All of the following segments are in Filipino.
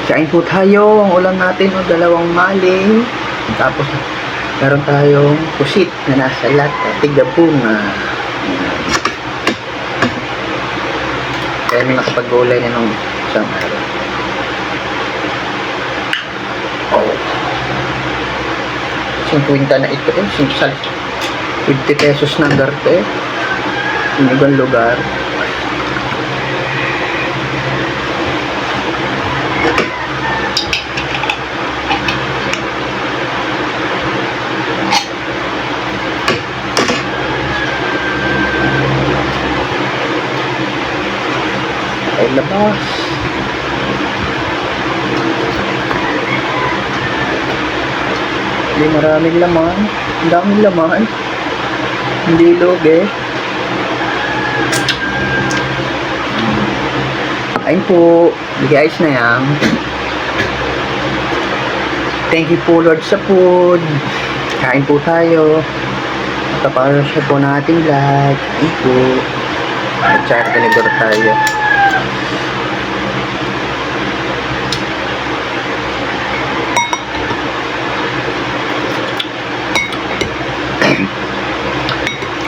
Kain po tayo. Ang ulam natin o dalawang maling. Tapos meron tayong pusit na nasa lata. Tigabunga. Kaya may nakapag-gulay na nung isang araw. Oh. 50 na ito eh. 50 pesos na garte eh. Yung ibang lugar. Ay labas. Hindi maraming laman. Ang daming laman. Hindi lugi. Ayun po. Bigay ayos na yan. Thank you po Lord sa food. Kain po tayo. Kapara siya po nating vlog. Ayun po. At-tsaka tinigor tayo.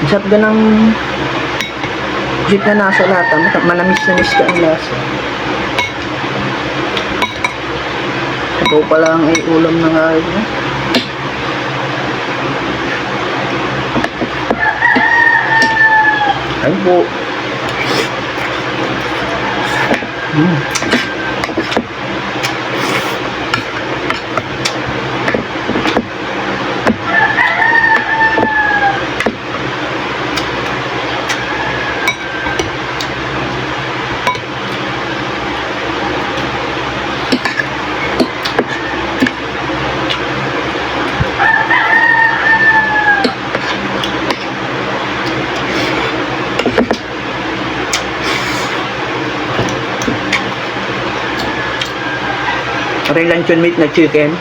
Sarap ka ng jeep na nasa lata. Manamis-namis ka ang lasa. Ito pala ang ulam ng araw mo. Ayun po. Aray luncheon meat na chicken.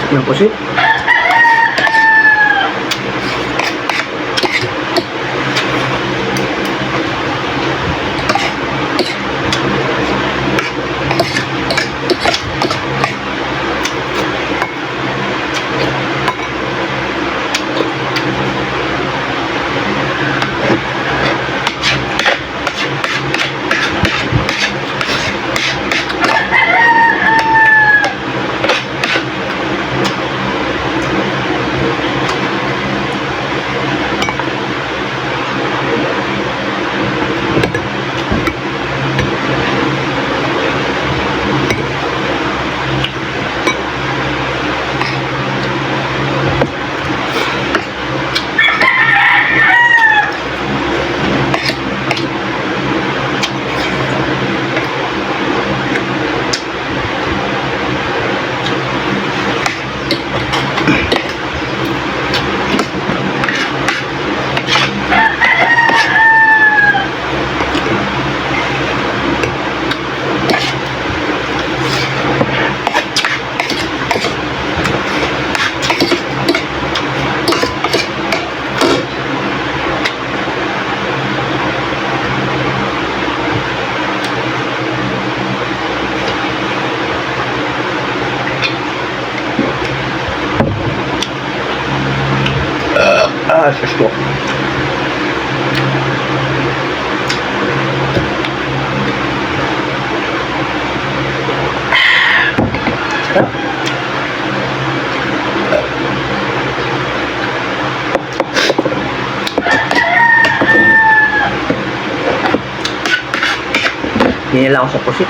Yung pusit. Ah, sus ko. Sarap. Hinila ako sa pusit.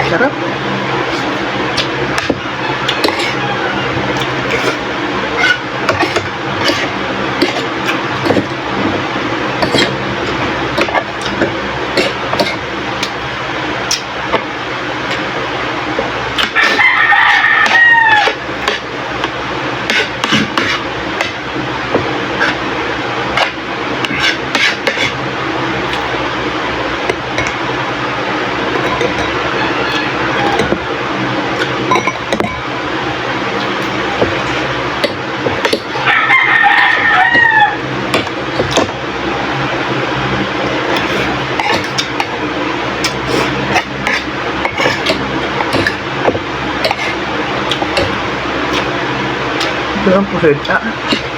Sarap. Ito ang pusit.